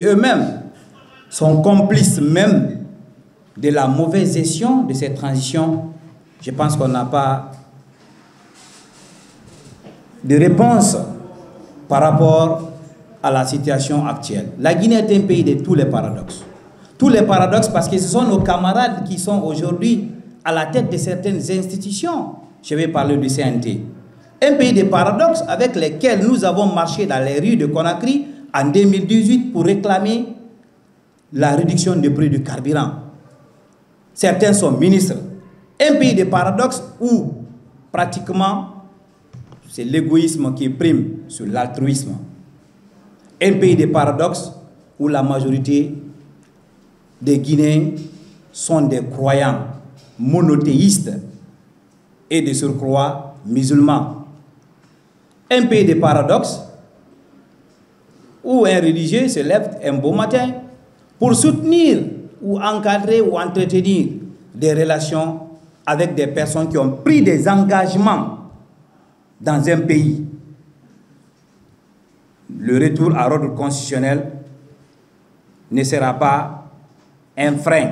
Eux-mêmes sont complices même de la mauvaise gestion de cette transition. Je pense qu'on n'a pas de réponse par rapport à la situation actuelle. La Guinée est un pays de tous les paradoxes. Tous les paradoxes parce que ce sont nos camarades qui sont aujourd'hui à la tête de certaines institutions. Je vais parler du CNT. Un pays de paradoxes avec lesquels nous avons marché dans les rues de Conakry en 2018 pour réclamer la réduction du prix du carburant. Certains sont ministres. Un pays de paradoxes où pratiquement c'est l'égoïsme qui prime sur l'altruisme. Un pays de paradoxes où la majorité des Guinéens sont des croyants monothéistes et de surcroît musulmans. Un pays de paradoxes où un religieux se lève un beau matin pour soutenir ou encadrer ou entretenir des relations avec des personnes qui ont pris des engagements dans un pays. Le retour à l'ordre constitutionnel ne sera pas un frein.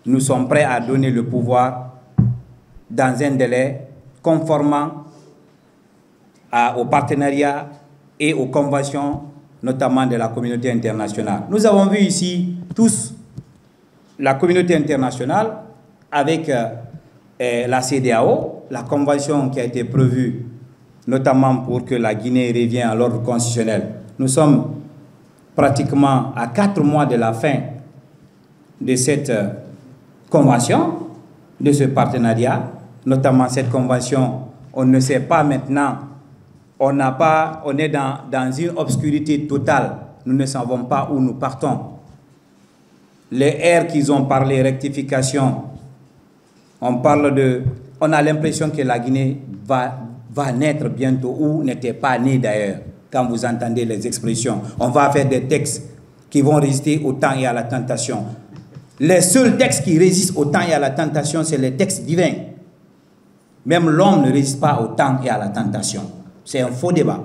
Nous sommes prêts à donner le pouvoir dans un délai conformant au partenariat et aux conventions, notamment de la communauté internationale. Nous avons vu ici tous la communauté internationale avec la CEDEAO, la convention qui a été prévue notamment pour que la Guinée revienne à l'ordre constitutionnel. Nous sommes pratiquement à 4 mois de la fin de cette convention, de ce partenariat, notamment cette convention, on ne sait pas maintenant, on est dans une obscurité totale, nous ne savons pas où nous partons. Les R qu'ils ont parlé, rectification, on a l'impression que la Guinée va naître bientôt, ou n'était pas née d'ailleurs, quand vous entendez les expressions. On va faire des textes qui vont résister au temps et à la tentation. Les seuls textes qui résistent au temps et à la tentation, c'est les textes divins. Même l'homme ne résiste pas au temps et à la tentation. C'est un faux débat.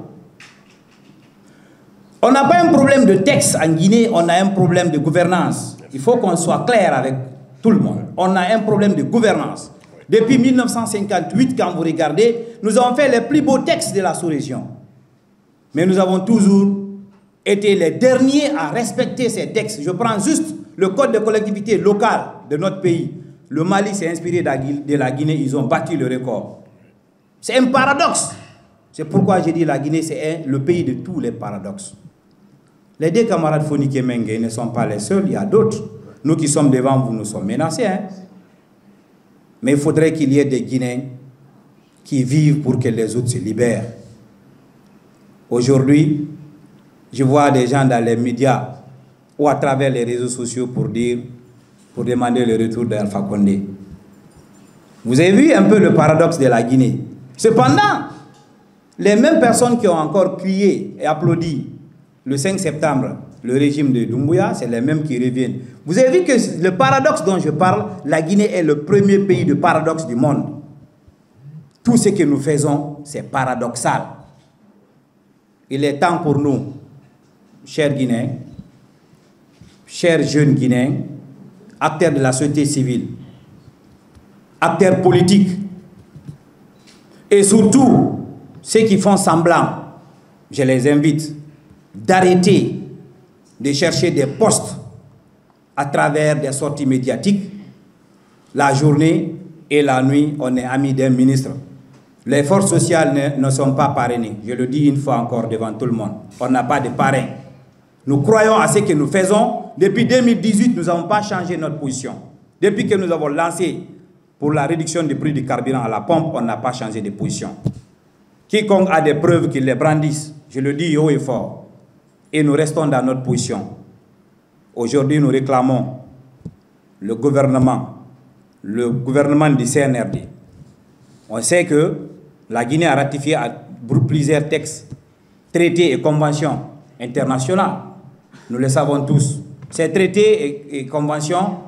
On n'a pas un problème de texte en Guinée, on a un problème de gouvernance. Il faut qu'on soit clair avec tout le monde. On a un problème de gouvernance. Depuis 1958, quand vous regardez, nous avons fait les plus beaux textes de la sous-région. Mais nous avons toujours été les derniers à respecter ces textes. Je prends juste le code de collectivité locale de notre pays. Le Mali s'est inspiré de la Guinée, ils ont battu le record. C'est un paradoxe. C'est pourquoi j'ai dit la Guinée, c'est le pays de tous les paradoxes. Les deux camarades Fonik et Mengue ne sont pas les seuls, il y a d'autres. Nous qui sommes devant vous, nous sommes menacés. Mais il faudrait qu'il y ait des Guinéens qui vivent pour que les autres se libèrent. Aujourd'hui, je vois des gens dans les médias ou à travers les réseaux sociaux pour demander le retour d'Alpha Condé. Vous avez vu un peu le paradoxe de la Guinée. Cependant, les mêmes personnes qui ont encore crié et applaudi le 5 septembre le régime de Doumbouya, c'est les mêmes qui reviennent. Vous avez vu que le paradoxe dont je parle, la Guinée est le premier pays de paradoxe du monde. Tout ce que nous faisons, c'est paradoxal. Il est temps pour nous, chers Guinéens, chers jeunes Guinéens, acteurs de la société civile, acteurs politiques, et surtout ceux qui font semblant, je les invite, d'arrêter de chercher des postes à travers des sorties médiatiques. La journée et la nuit, on est amis d'un ministre. Les forces sociales ne sont pas parrainées. Je le dis une fois encore devant tout le monde. On n'a pas de parrain. Nous croyons à ce que nous faisons. Depuis 2018, nous n'avons pas changé notre position. Depuis que nous avons lancé pour la réduction du prix du carburant à la pompe, on n'a pas changé de position. Quiconque a des preuves qu'il les brandisse, je le dis haut et fort. Et nous restons dans notre position. Aujourd'hui, nous réclamons le gouvernement du CNRD. On sait que la Guinée a ratifié plusieurs textes, traités et conventions internationales. Nous le savons tous. Ces traités et conventions,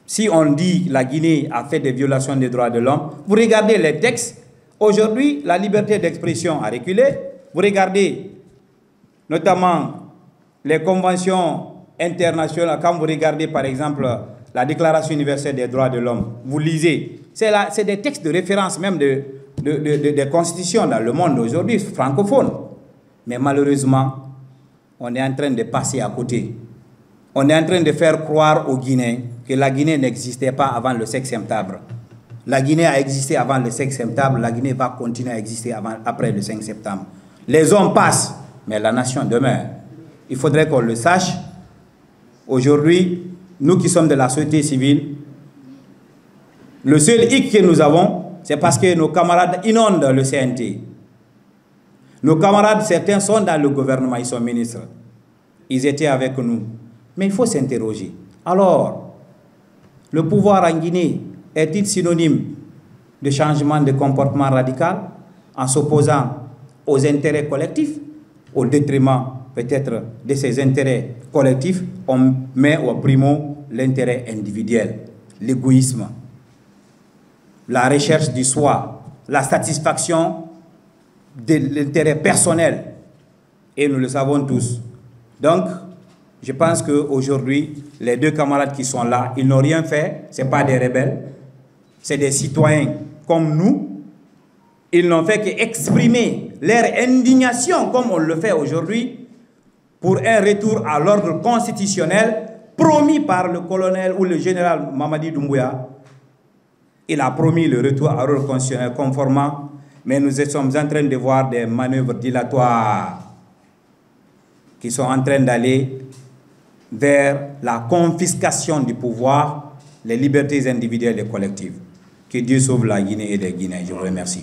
si on dit que la Guinée a fait des violations des droits de l'homme, vous regardez les textes. Aujourd'hui, la liberté d'expression a reculé. Vous regardez notamment les conventions internationales, quand vous regardez par exemple la Déclaration universelle des droits de l'homme, vous lisez, c'est des textes de référence même des constitutions dans le monde aujourd'hui, francophone. Mais malheureusement, on est en train de passer à côté. On est en train de faire croire aux Guinéens que la Guinée n'existait pas avant le 5 septembre. La Guinée a existé avant le 5 septembre, la Guinée va continuer à exister après le 5 septembre. Les hommes passent, mais la nation demeure. Il faudrait qu'on le sache. Aujourd'hui, nous qui sommes de la société civile, le seul hic que nous avons, c'est parce que nos camarades inondent le CNT. Nos camarades, certains sont dans le gouvernement, ils sont ministres. Ils étaient avec nous. Mais il faut s'interroger. Alors, le pouvoir en Guinée est-il synonyme de changement de comportement radical en s'opposant aux intérêts collectifs, au détriment peut-être de ces intérêts collectifs, on met au primo l'intérêt individuel, l'égoïsme, la recherche du soi, la satisfaction de l'intérêt personnel. Et nous le savons tous. Donc, je pense qu'aujourd'hui, les deux camarades qui sont là, ils n'ont rien fait, ce n'est pas des rebelles, c'est des citoyens comme nous. Ils n'ont fait qu'exprimer leur indignation, comme on le fait aujourd'hui, pour un retour à l'ordre constitutionnel promis par le colonel ou le général Mamadi Doumbouya. Il a promis le retour à l'ordre constitutionnel conformément, mais nous sommes en train de voir des manœuvres dilatoires qui sont en train d'aller vers la confiscation du pouvoir, les libertés individuelles et collectives. Que Dieu sauve la Guinée et les Guinéens. Je vous remercie.